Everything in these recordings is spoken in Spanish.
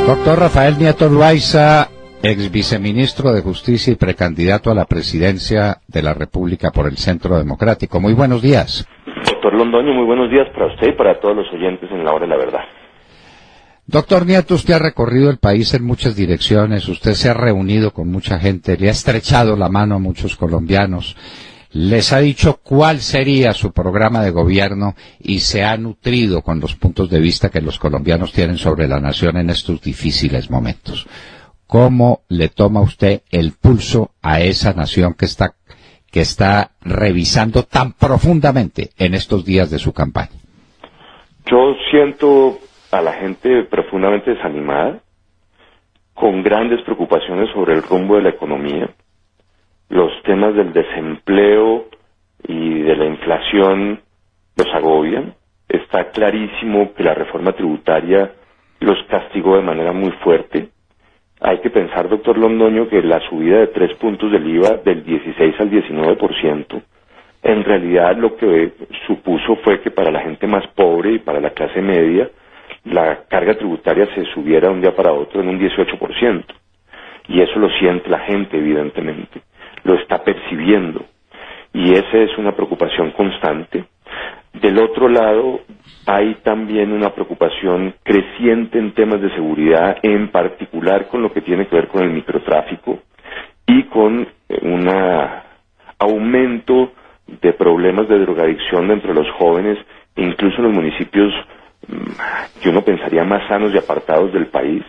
Doctor Rafael Nieto Loaiza, ex viceministro de Justicia y precandidato a la presidencia de la República por el Centro Democrático. Muy buenos días. Doctor Londoño, muy buenos días para usted y para todos los oyentes en La Hora de la Verdad. Doctor Nieto, usted ha recorrido el país en muchas direcciones, usted se ha reunido con mucha gente, le ha estrechado la mano a muchos colombianos, les ha dicho cuál sería su programa de gobierno y se ha nutrido con los puntos de vista que los colombianos tienen sobre la nación en estos difíciles momentos. ¿Cómo le toma usted el pulso a esa nación que está revisando tan profundamente en estos días de su campaña? Yo siento a la gente profundamente desanimada, con grandes preocupaciones sobre el rumbo de la economía. Los temas del desempleo y de la inflación los agobian. Está clarísimo que la reforma tributaria los castigó de manera muy fuerte. Hay que pensar, doctor Londoño, que la subida de 3 puntos del IVA del 16 al 19%, en realidad lo que supuso fue que para la gente más pobre y para la clase media, la carga tributaria se subiera de un día para otro en un 18%. Y eso lo siente la gente, evidentemente. Lo está percibiendo. Y esa es una preocupación constante. Del otro lado, hay también una preocupación creciente en temas de seguridad, en particular con lo que tiene que ver con el microtráfico y con un aumento de problemas de drogadicción entre los jóvenes, incluso en los municipios que uno pensaría más sanos y apartados del país.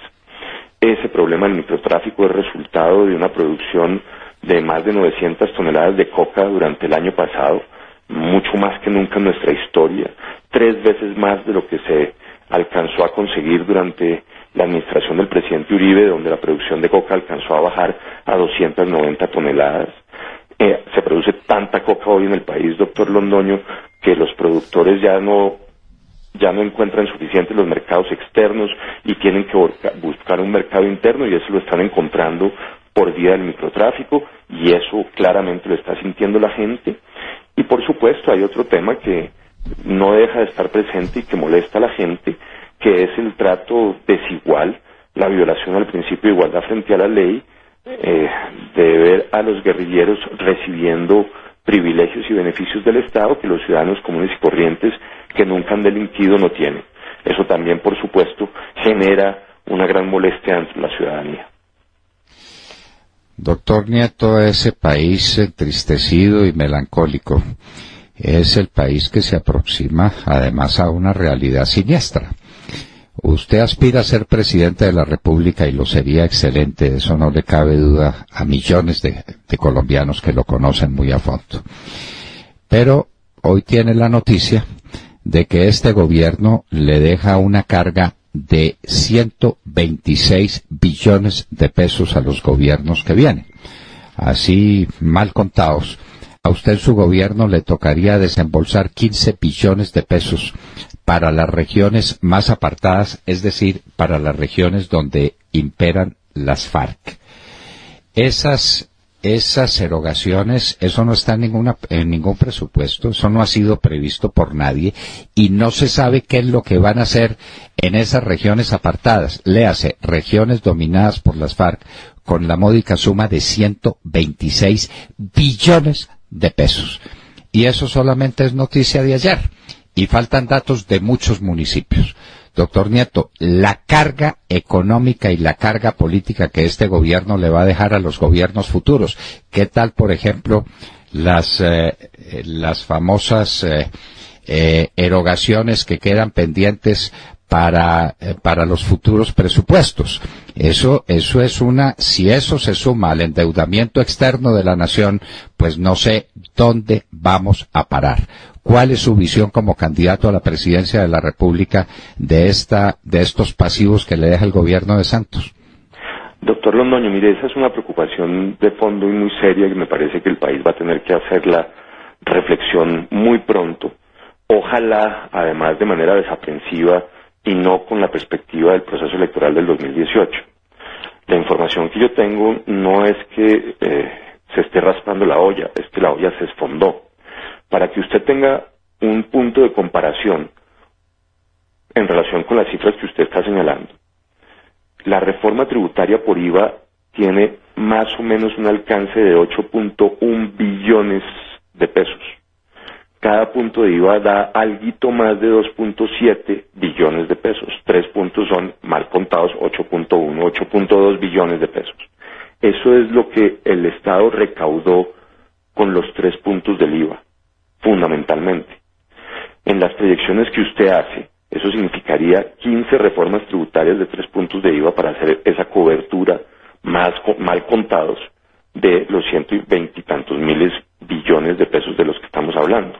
Ese problema del microtráfico es resultado de una producción de más de 900 toneladas de coca durante el año pasado, mucho más que nunca en nuestra historia, 3 veces más de lo que se alcanzó a conseguir durante la administración del presidente Uribe, donde la producción de coca alcanzó a bajar a 290 toneladas. Se produce tanta coca hoy en el país, doctor Londoño, que los productores ya no encuentran suficientes los mercados externos y tienen que buscar un mercado interno, y eso lo están encontrando por vía del microtráfico, y eso claramente lo está sintiendo la gente. Y por supuesto hay otro tema que no deja de estar presente y que molesta a la gente, que es el trato desigual, la violación al principio de igualdad frente a la ley, de ver a los guerrilleros recibiendo privilegios y beneficios del Estado que los ciudadanos comunes y corrientes que nunca han delinquido no tienen. Eso también, por supuesto, genera una gran molestia entre la ciudadanía. Doctor Nieto, ese país entristecido y melancólico es el país que se aproxima además a una realidad siniestra. Usted aspira a ser presidente de la República y lo sería excelente, de eso no le cabe duda a millones de colombianos que lo conocen muy a fondo. Pero hoy tiene la noticia de que este gobierno le deja una carga de 126 billones de pesos a los gobiernos que vienen. Así, mal contados, a usted su gobierno le tocaría desembolsar 15 billones de pesos para las regiones más apartadas, es decir, para las regiones donde imperan las FARC. Esas erogaciones, eso no está en ningún presupuesto, eso no ha sido previsto por nadie, y no se sabe qué es lo que van a hacer en esas regiones apartadas, léase, regiones dominadas por las FARC, con la módica suma de 126 billones de pesos. Y eso solamente es noticia de ayer, y faltan datos de muchos municipios. Doctor Nieto, la carga económica y la carga política que este gobierno le va a dejar a los gobiernos futuros. ¿Qué tal, por ejemplo, las famosas erogaciones que quedan pendientes para los futuros presupuestos? Eso es si eso se suma al endeudamiento externo de la nación, pues no sé dónde vamos a parar. ¿Cuál es su visión como candidato a la presidencia de la República de estos pasivos que le deja el gobierno de Santos? Doctor Londoño, mire, esa es una preocupación de fondo y muy seria, y me parece que el país va a tener que hacer la reflexión muy pronto. Ojalá, además, de manera desaprensiva y no con la perspectiva del proceso electoral del 2018. La información que yo tengo no es que se esté raspando la olla, es que la olla se esfondó. Para que usted tenga un punto de comparación en relación con las cifras que usted está señalando, la reforma tributaria por IVA tiene más o menos un alcance de 8.1 billones de pesos. Cada punto de IVA da alguito más de 2.7 billones de pesos. 3 puntos son mal contados, 8.1, 8.2 billones de pesos. Eso es lo que el Estado recaudó con los 3 puntos del IVA, fundamentalmente. En las proyecciones que usted hace, eso significaría 15 reformas tributarias de 3 puntos de IVA para hacer esa cobertura mal contados de los 120 y tantos miles billones de pesos de los que estamos hablando.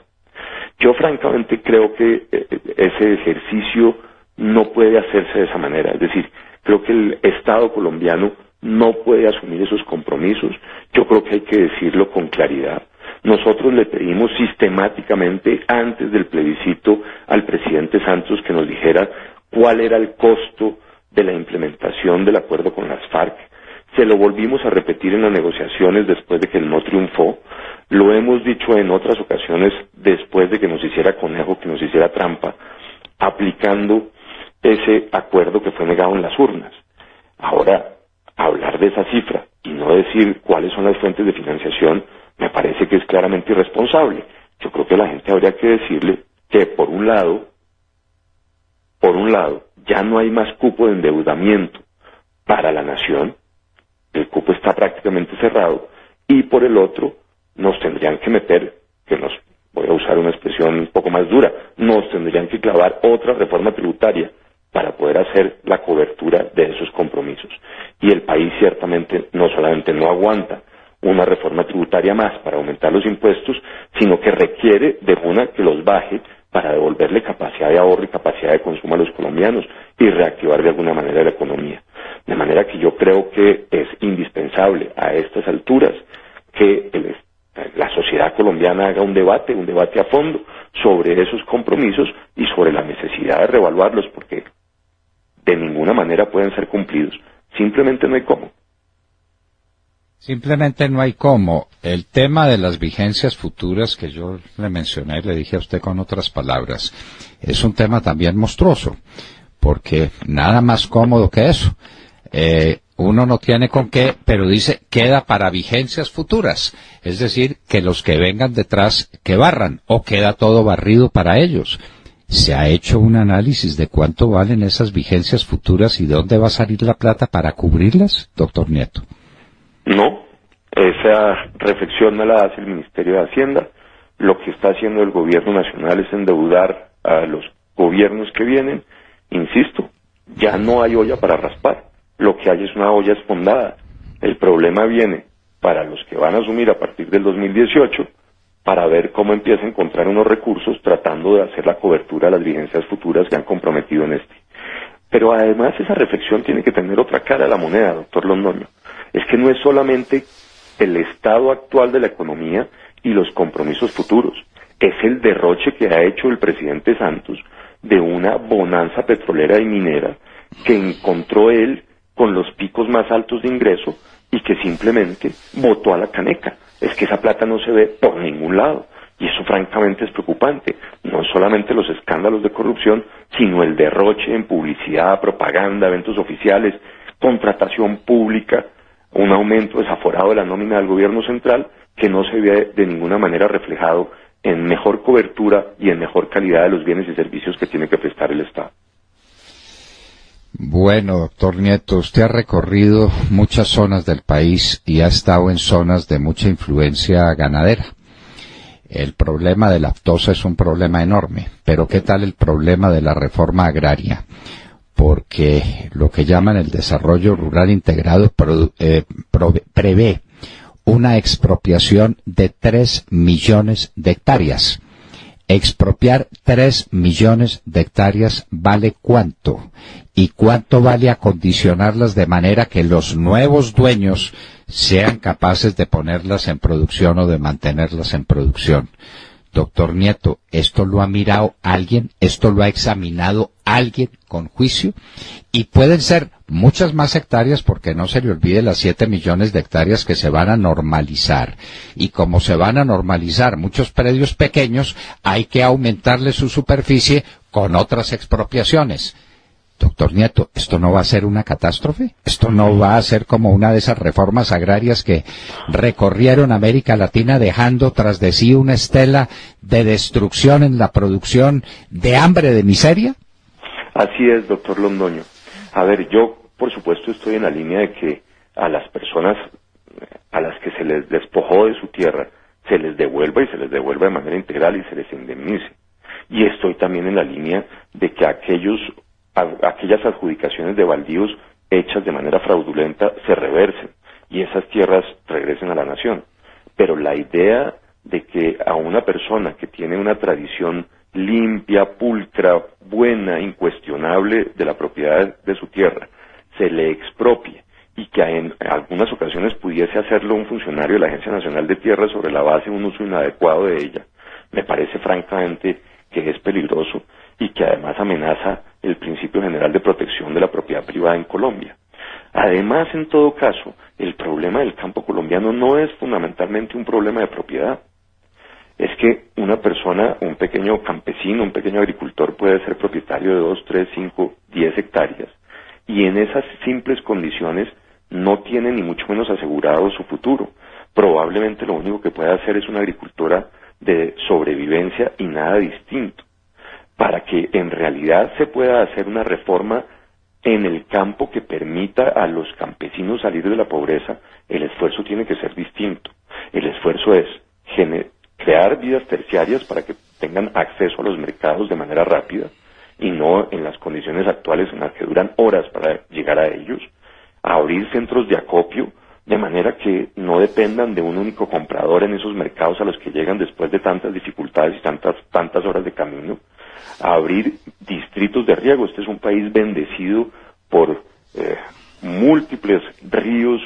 Yo francamente creo que ese ejercicio no puede hacerse de esa manera. Es decir, creo que el Estado colombiano no puede asumir esos compromisos. Yo creo que hay que decirlo con claridad. Nosotros le pedimos sistemáticamente antes del plebiscito al presidente Santos que nos dijera cuál era el costo de la implementación del acuerdo con las FARC. Se lo volvimos a repetir en las negociaciones después de que él no triunfó. Lo hemos dicho en otras ocasiones después de que nos hiciera conejo, que nos hiciera trampa, aplicando ese acuerdo que fue negado en las urnas. Ahora, hablar de esa cifra y no decir cuáles son las fuentes de financiación me parece que es claramente irresponsable. Yo creo que a la gente habría que decirle que por un lado, ya no hay más cupo de endeudamiento para la nación, el cupo está prácticamente cerrado, y por el otro, nos tendrían que meter, voy a usar una expresión un poco más dura, nos tendrían que clavar otra reforma tributaria para poder hacer la cobertura de esos compromisos. Y el país ciertamente no solamente no aguanta una reforma tributaria más para aumentar los impuestos, sino que requiere de una que los baje para devolverle capacidad de ahorro y capacidad de consumo a los colombianos y reactivar de alguna manera la economía. De manera que yo creo que es indispensable a estas alturas que la sociedad colombiana haga un debate a fondo sobre esos compromisos y sobre la necesidad de reevaluarlos, porque de ninguna manera pueden ser cumplidos. Simplemente no hay cómo. Simplemente no hay cómo. El tema de las vigencias futuras que yo le mencioné, le dije a usted con otras palabras, es un tema también monstruoso, porque nada más cómodo que eso. Uno no tiene con qué, pero dice, queda para vigencias futuras. Es decir, que los que vengan detrás, que barran, o queda todo barrido para ellos. ¿Se ha hecho un análisis de cuánto valen esas vigencias futuras y de dónde va a salir la plata para cubrirlas, doctor Nieto? No, esa reflexión no la hace el Ministerio de Hacienda. Lo que está haciendo el gobierno nacional es endeudar a los gobiernos que vienen. Insisto, ya no hay olla para raspar. Lo que hay es una olla esfondada. El problema viene para los que van a asumir a partir del 2018 para ver cómo empieza a encontrar unos recursos tratando de hacer la cobertura de las vigencias futuras que han comprometido en este. Pero además esa reflexión tiene que tener otra cara a la moneda, doctor Londoño. Es que no es solamente el estado actual de la economía y los compromisos futuros, es el derroche que ha hecho el presidente Santos de una bonanza petrolera y minera que encontró él con los picos más altos de ingreso y que simplemente botó a la caneca. Es que esa plata no se ve por ningún lado. Y eso francamente es preocupante. No solamente los escándalos de corrupción, sino el derroche en publicidad, propaganda, eventos oficiales, contratación pública, un aumento desaforado de la nómina del gobierno central que no se ve de ninguna manera reflejado en mejor cobertura y en mejor calidad de los bienes y servicios que tiene que prestar el Estado. Bueno, doctor Nieto, usted ha recorrido muchas zonas del país y ha estado en zonas de mucha influencia ganadera. El problema de la aftosa es un problema enorme, pero ¿qué tal el problema de la reforma agraria? Porque lo que llaman el desarrollo rural integrado prevé una expropiación de 3 millones de hectáreas. Expropiar 3 millones de hectáreas ¿vale cuánto? ¿Y cuánto vale acondicionarlas de manera que los nuevos dueños sean capaces de ponerlas en producción o de mantenerlas en producción? Doctor Nieto, ¿esto lo ha mirado alguien? ¿Esto lo ha examinado alguien con juicio? Y pueden ser muchas más hectáreas, porque no se le olvide las 7 millones de hectáreas que se van a normalizar. Y como se van a normalizar muchos predios pequeños, hay que aumentarle su superficie con otras expropiaciones. Doctor Nieto, ¿esto no va a ser una catástrofe? ¿Esto no va a ser como una de esas reformas agrarias que recorrieron América Latina dejando tras de sí una estela de destrucción en la producción, de hambre, de miseria? Así es, doctor Londoño. A ver, yo por supuesto estoy en la línea de que a las personas a las que se les despojó de su tierra se les devuelva, y se les devuelva de manera integral y se les indemnice. Y estoy también en la línea de que aquellas adjudicaciones de baldíos hechas de manera fraudulenta se reversen y esas tierras regresen a la nación. Pero la idea de que a una persona que tiene una tradición limpia, pulcra, buena, incuestionable de la propiedad de su tierra, se le expropie y que en algunas ocasiones pudiese hacerlo un funcionario de la Agencia Nacional de Tierras sobre la base de un uso inadecuado de ella, me parece francamente que es peligroso y que además amenaza el principio general de protección de la propiedad privada en Colombia. Además, en todo caso, el problema del campo colombiano no es fundamentalmente un problema de propiedad. Es que una persona, un pequeño campesino, un pequeño agricultor puede ser propietario de 2, 3, 5, 10 hectáreas y en esas simples condiciones no tiene ni mucho menos asegurado su futuro. Probablemente lo único que puede hacer es una agricultura de sobrevivencia y nada distinto. Para que en realidad se pueda hacer una reforma en el campo que permita a los campesinos salir de la pobreza, el esfuerzo tiene que ser distinto. El esfuerzo es crear vías terciarias para que tengan acceso a los mercados de manera rápida y no en las condiciones actuales en las que duran horas para llegar a ellos, a abrir centros de acopio de manera que no dependan de un único comprador en esos mercados a los que llegan después de tantas dificultades y tantas horas de camino, a abrir distritos de riego. Este es un país bendecido por múltiples ríos,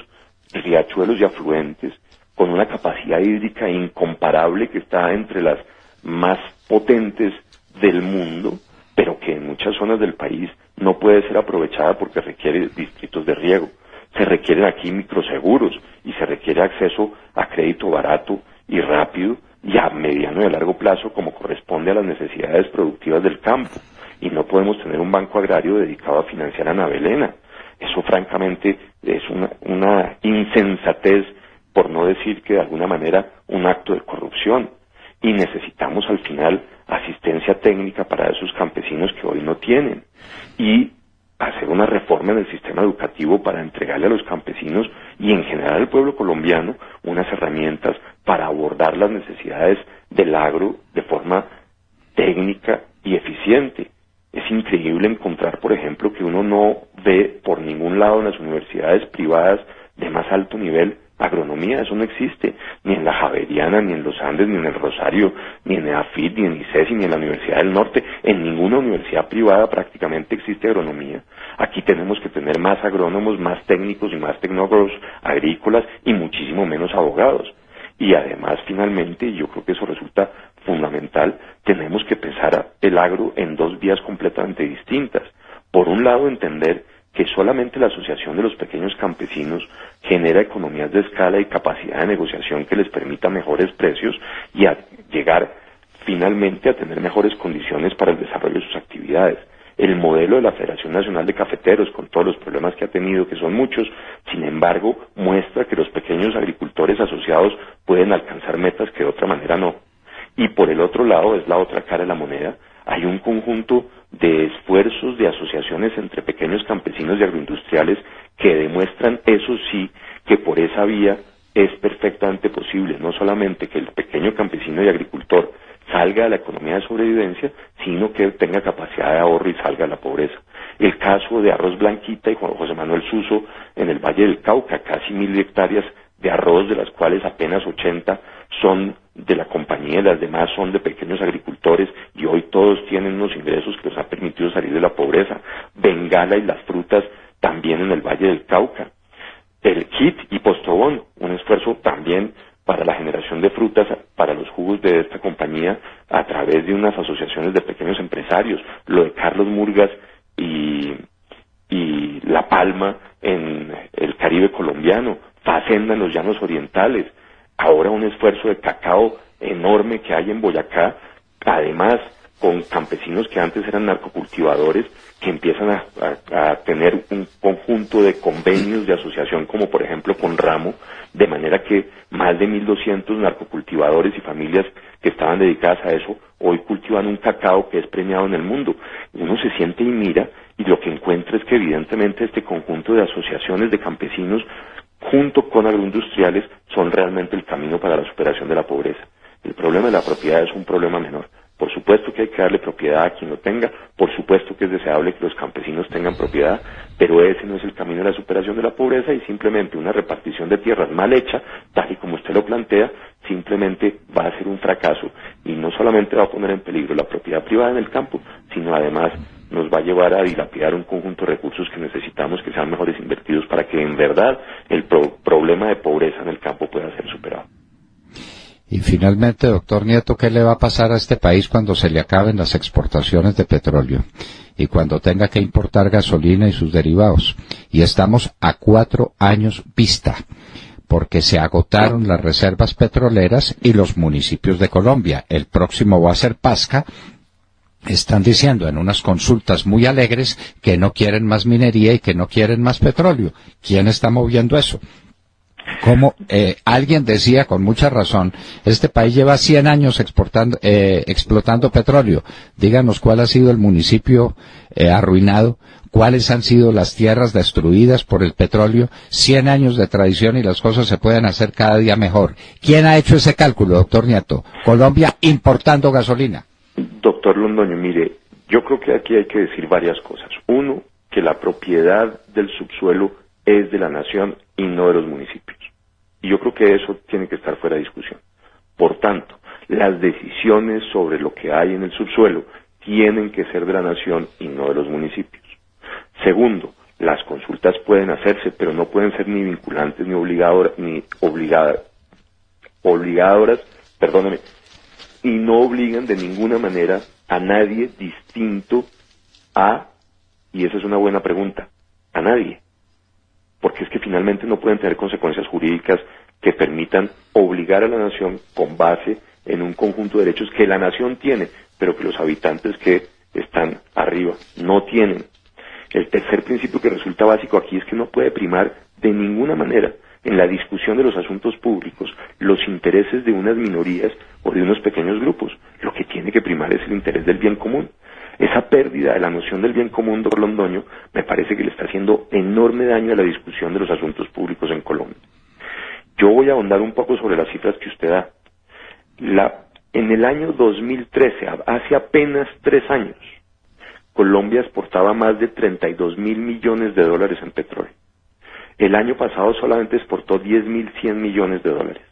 riachuelos y afluentes, con una capacidad hídrica incomparable que está entre las más potentes del mundo, pero que en muchas zonas del país no puede ser aprovechada porque requiere distritos de riego. Se requieren aquí microseguros y se requiere acceso a crédito barato y rápido y a mediano y a largo plazo como corresponde a las necesidades productivas del campo. Y no podemos tener un banco agrario dedicado a financiar a Navelena. Eso francamente es una insensatez, por no decir que de alguna manera un acto de corrupción. Y necesitamos al final asistencia técnica para esos campesinos que hoy no tienen. Y hacer una reforma en el sistema educativo para entregarle a los campesinos y en general al pueblo colombiano unas herramientas para abordar las necesidades del agro de forma técnica y eficiente. Es increíble encontrar, por ejemplo, que uno no ve por ningún lado en las universidades privadas de más alto nivel agronomía. Eso no existe, ni en la Javeriana, ni en los Andes, ni en el Rosario, ni en EAFIT, ni en ICESI, ni en la Universidad del Norte. En ninguna universidad privada prácticamente existe agronomía. Aquí tenemos que tener más agrónomos, más técnicos y más tecnólogos agrícolas y muchísimo menos abogados. Y además, finalmente, y yo creo que eso resulta fundamental, tenemos que pensar el agro en dos vías completamente distintas. Por un lado, entender que solamente la asociación de los pequeños campesinos genera economías de escala y capacidad de negociación que les permita mejores precios y a llegar finalmente a tener mejores condiciones para el desarrollo de sus actividades. El modelo de la Federación Nacional de Cafeteros, con todos los problemas que ha tenido, que son muchos, sin embargo, muestra que los pequeños agricultores asociados pueden alcanzar metas que de otra manera no. Y por el otro lado, es la otra cara de la moneda, hay un conjunto de esfuerzos de asociaciones entre pequeños campesinos y agroindustriales que demuestran, eso sí, que por esa vía es perfectamente posible, no solamente que el pequeño campesino y agricultor salga de la economía de sobrevivencia, sino que tenga capacidad de ahorro y salga de la pobreza. El caso de Arroz Blanquita y Juan José Manuel Suso en el Valle del Cauca, casi 1.000 hectáreas de arroz, de las cuales apenas 80 son de la compañía, las demás son de pequeños agricultores y hoy todos tienen unos ingresos que les ha permitido salir de la pobreza. Bengala y las frutas también en el Valle del Cauca. El Kit y Postobón, un esfuerzo también para la generación de frutas para los jugos de esta compañía a través de unas asociaciones de pequeños empresarios. Lo de Carlos Murgas y La Palma en el Caribe colombiano, Facenda en los Llanos Orientales. Ahora un esfuerzo de cacao enorme que hay en Boyacá, además con campesinos que antes eran narcocultivadores, que empiezan a tener un conjunto de convenios de asociación, como por ejemplo con Ramo, de manera que más de 1.200 narcocultivadores y familias que estaban dedicadas a eso, hoy cultivan un cacao que es premiado en el mundo. Uno se siente y mira, y lo que encuentra es que evidentemente este conjunto de asociaciones de campesinos, junto con agroindustriales, son realmente el camino para la superación de la pobreza. El problema de la propiedad es un problema menor. Por supuesto que hay que darle propiedad a quien lo tenga, por supuesto que es deseable que los campesinos tengan propiedad, pero ese no es el camino de la superación de la pobreza, y simplemente una repartición de tierras mal hecha, tal y como usted lo plantea, simplemente va a ser un fracaso, y no solamente va a poner en peligro la propiedad privada en el campo, sino además nos va a llevar a dilapidar un conjunto de recursos que necesitamos que sean mejores invertidos para que en verdad el problema de pobreza en el campo pueda ser superado. Y finalmente, doctor Nieto, ¿qué le va a pasar a este país cuando se le acaben las exportaciones de petróleo y cuando tenga que importar gasolina y sus derivados? Y estamos a 4 años vista, porque se agotaron las reservas petroleras y los municipios de Colombia. El próximo va a ser Pasca. Están diciendo en unas consultas muy alegres que no quieren más minería y que no quieren más petróleo. ¿Quién está moviendo eso? Como alguien decía con mucha razón, este país lleva 100 años explotando petróleo. Díganos cuál ha sido el municipio arruinado, cuáles han sido las tierras destruidas por el petróleo. 100 años de tradición y las cosas se pueden hacer cada día mejor. ¿Quién ha hecho ese cálculo, doctor Nieto? Colombia importando gasolina. Doctor Londoño, mire, yo creo que aquí hay que decir varias cosas. Uno, que la propiedad del subsuelo es de la nación y no de los municipios. Y yo creo que eso tiene que estar fuera de discusión. Por tanto, las decisiones sobre lo que hay en el subsuelo tienen que ser de la nación y no de los municipios. Segundo, las consultas pueden hacerse, pero no pueden ser ni vinculantes ni obligadoras, y no obligan de ninguna manera a nadie distinto a, y esa es una buena pregunta, a nadie. Porque es que finalmente no pueden tener consecuencias jurídicas que permitan obligar a la nación con base en un conjunto de derechos que la nación tiene, pero que los habitantes que están arriba no tienen. El tercer principio que resulta básico aquí es que no puede primar de ninguna manera en la discusión de los asuntos públicos los intereses de unas minorías o de unos pequeños grupos. Lo que tiene que primar es el interés del bien común. Esa pérdida de la noción del bien común, doctor Londoño, me parece que le está haciendo enorme daño a la discusión de los asuntos públicos en Colombia. Yo voy a ahondar un poco sobre las cifras que usted da. En el año 2013, hace apenas 3 años, Colombia exportaba más de 32.000 millones de dólares en petróleo. El año pasado solamente exportó 10.100 millones de dólares.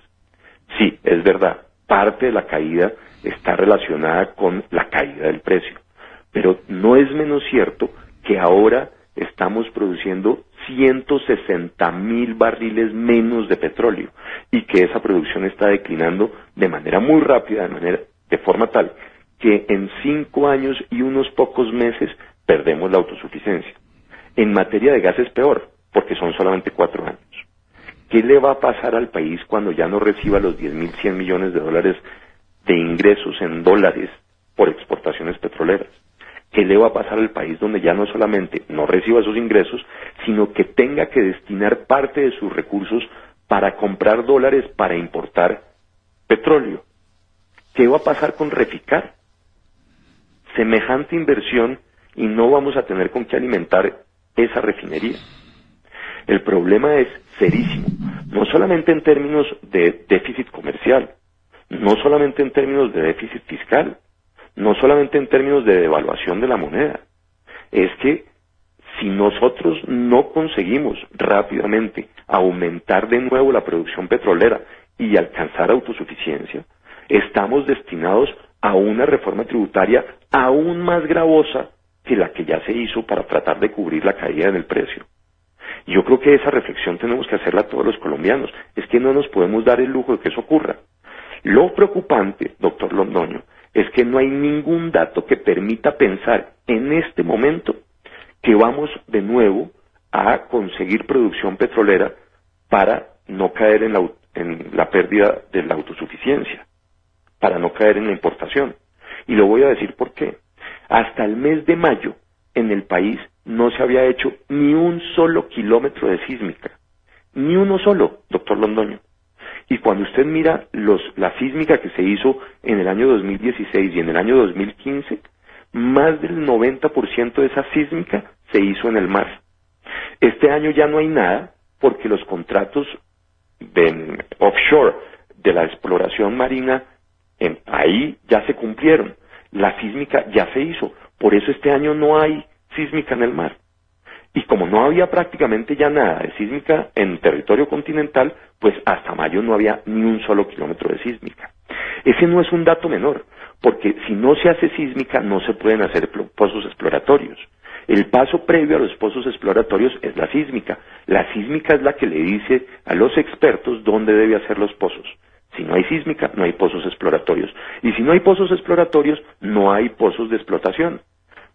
Sí, es verdad, parte de la caída está relacionada con la caída del precio. Pero no es menos cierto que ahora estamos produciendo 160.000 barriles menos de petróleo y que esa producción está declinando de manera muy rápida, de forma tal que en 5 años y unos pocos meses perdemos la autosuficiencia. En materia de gas es peor, porque son solamente 4 años. ¿Qué le va a pasar al país cuando ya no reciba los 10.100 millones de dólares de ingresos en dólares por exportaciones petroleras? ¿Qué le va a pasar al país donde ya no solamente no reciba esos ingresos, sino que tenga que destinar parte de sus recursos para comprar dólares para importar petróleo? ¿Qué va a pasar con Reficar? Semejante inversión y no vamos a tener con qué alimentar esa refinería. El problema es serísimo, no solamente en términos de déficit comercial, no solamente en términos de déficit fiscal, no solamente en términos de devaluación de la moneda. Es que si nosotros no conseguimos rápidamente aumentar de nuevo la producción petrolera y alcanzar autosuficiencia, estamos destinados a una reforma tributaria aún más gravosa que la que ya se hizo para tratar de cubrir la caída en el precio. Y yo creo que esa reflexión tenemos que hacerla todos los colombianos. Es que no nos podemos dar el lujo de que eso ocurra. Lo preocupante, doctor Londoño, es que no hay ningún dato que permita pensar en este momento que vamos de nuevo a conseguir producción petrolera para no caer en la pérdida de la autosuficiencia, para no caer en la importación. Y lo voy a decir por qué. Hasta el mes de mayo, en el país, no se había hecho ni un solo kilómetro de sísmica. Ni uno solo, doctor Londoño. Y cuando usted mira la sísmica que se hizo en el año 2016 y en el año 2015, más del 90% de esa sísmica se hizo en el mar. Este año ya no hay nada porque los contratos de offshore de la exploración marina ahí ya se cumplieron. La sísmica ya se hizo. Por eso este año no hay sísmica en el mar. Y como no había prácticamente ya nada de sísmica en territorio continental, pues hasta mayo no había ni un solo kilómetro de sísmica. Ese no es un dato menor, porque si no se hace sísmica no se pueden hacer pozos exploratorios. El paso previo a los pozos exploratorios es la sísmica. La sísmica es la que le dice a los expertos dónde debe hacer los pozos. Si no hay sísmica, no hay pozos exploratorios. Y si no hay pozos exploratorios, no hay pozos de explotación.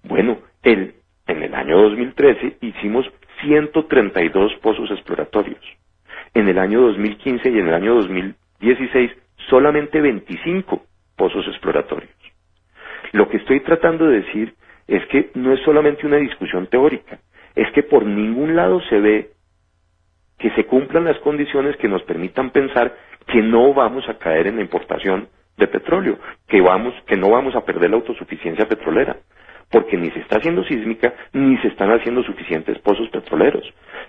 Bueno, en el año 2013 hicimos 132 pozos exploratorios. En el año 2015 y en el año 2016 solamente 25 pozos exploratorios. Lo que estoy tratando de decir es que no es solamente una discusión teórica, es que por ningún lado se ve que se cumplan las condiciones que nos permitan pensar que no vamos a caer en la importación de petróleo, que no vamos a perder la autosuficiencia petrolera, porque ni se está haciendo sísmica, ni se están haciendo suficientes pozos petroleros.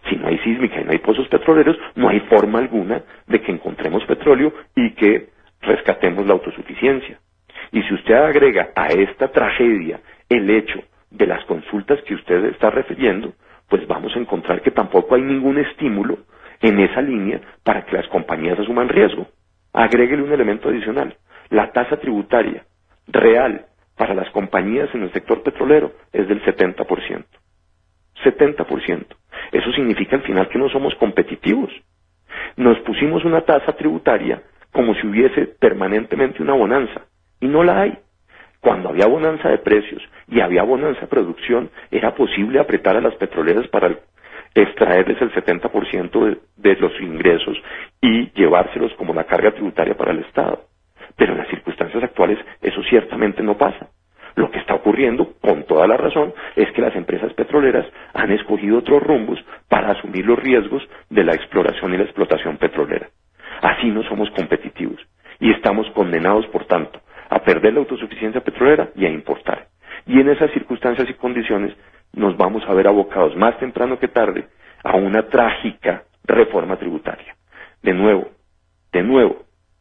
Si no hay sísmica y no hay pozos petroleros, no hay forma alguna de que encontremos petróleo y que rescatemos la autosuficiencia. Y si usted agrega a esta tragedia el hecho de las consultas que usted está refiriendo, pues vamos a encontrar que tampoco hay ningún estímulo en esa línea para que las compañías asuman riesgo. Agréguele un elemento adicional. La tasa tributaria real para las compañías en el sector petrolero es del 70%. 70%. Eso significa al final que no somos competitivos. Nos pusimos una tasa tributaria como si hubiese permanentemente una bonanza, y no la hay. Cuando había bonanza de precios y había bonanza de producción, era posible apretar a las petroleras para extraerles el 70% de los ingresos y llevárselos como la carga tributaria para el Estado. Pero en las circunstancias actuales eso ciertamente no pasa. Lo que está ocurriendo, con toda la razón, es que las empresas petroleras han escogido otros rumbos para asumir los riesgos de la exploración y la explotación petrolera. Así no somos competitivos y estamos condenados, por tanto, a perder la autosuficiencia petrolera y a importar. Y en esas circunstancias y condiciones nos vamos a ver abocados más temprano que tarde a una trágica reforma tributaria. De nuevo,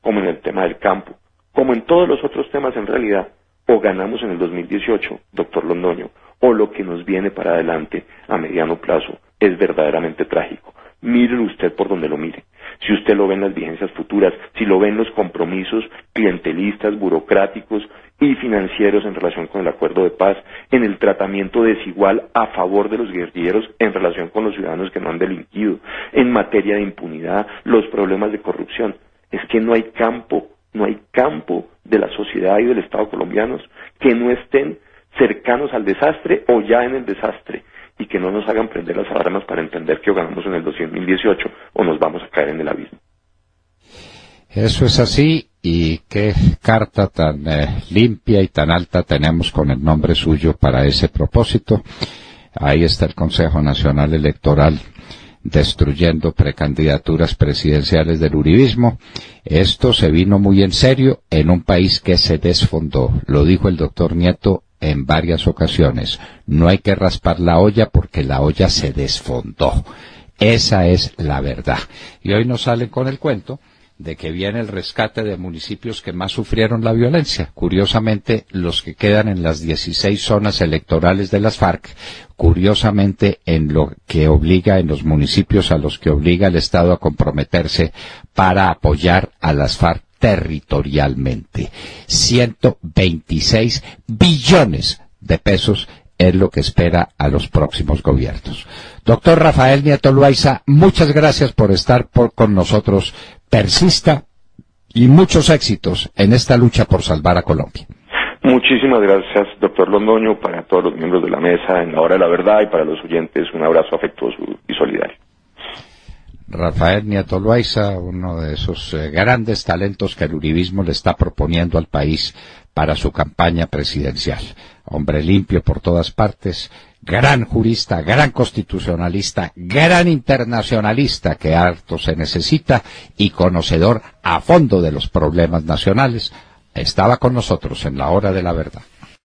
como en el tema del campo, como en todos los otros temas en realidad, o ganamos en el 2018, doctor Londoño, o lo que nos viene para adelante a mediano plazo es verdaderamente trágico. Mírelo usted por donde lo mire. Si usted lo ve en las vigencias futuras, si lo ve en los compromisos clientelistas, burocráticos y financieros en relación con el acuerdo de paz, en el tratamiento desigual a favor de los guerrilleros en relación con los ciudadanos que no han delinquido, en materia de impunidad, los problemas de corrupción, es que no hay campo de la sociedad y del Estado colombianos que no estén cercanos al desastre o ya en el desastre, y que no nos hagan prender las alarmas para entender que o ganamos en el 2018 o nos vamos a caer en el abismo. Eso es así, y qué carta tan limpia y tan alta tenemos con el nombre suyo para ese propósito. Ahí está el Consejo Nacional Electoral destruyendo precandidaturas presidenciales del uribismo. Esto se vino muy en serio en un país que se desfondó. Lo dijo el doctor Nieto en varias ocasiones. No hay que raspar la olla porque la olla se desfondó. Esa es la verdad. Y hoy nos salen con el cuento de que viene el rescate de municipios que más sufrieron la violencia. Curiosamente, los que quedan en las 16 zonas electorales de las FARC, curiosamente en lo que obliga, en los municipios a los que obliga el Estado a comprometerse para apoyar a las FARC territorialmente. 126 billones de pesos es lo que espera a los próximos gobiernos. Doctor Rafael Nieto Loaiza, muchas gracias por estar con nosotros. Persista y muchos éxitos en esta lucha por salvar a Colombia. Muchísimas gracias, doctor Londoño, para todos los miembros de la mesa en la hora de la verdad, y para los oyentes un abrazo afectuoso y solidario. Rafael Nieto Loaiza, uno de esos grandes talentos que el uribismo le está proponiendo al país para su campaña presidencial. Hombre limpio por todas partes, gran jurista, gran constitucionalista, gran internacionalista que harto se necesita y conocedor a fondo de los problemas nacionales. Estaba con nosotros en la hora de la verdad.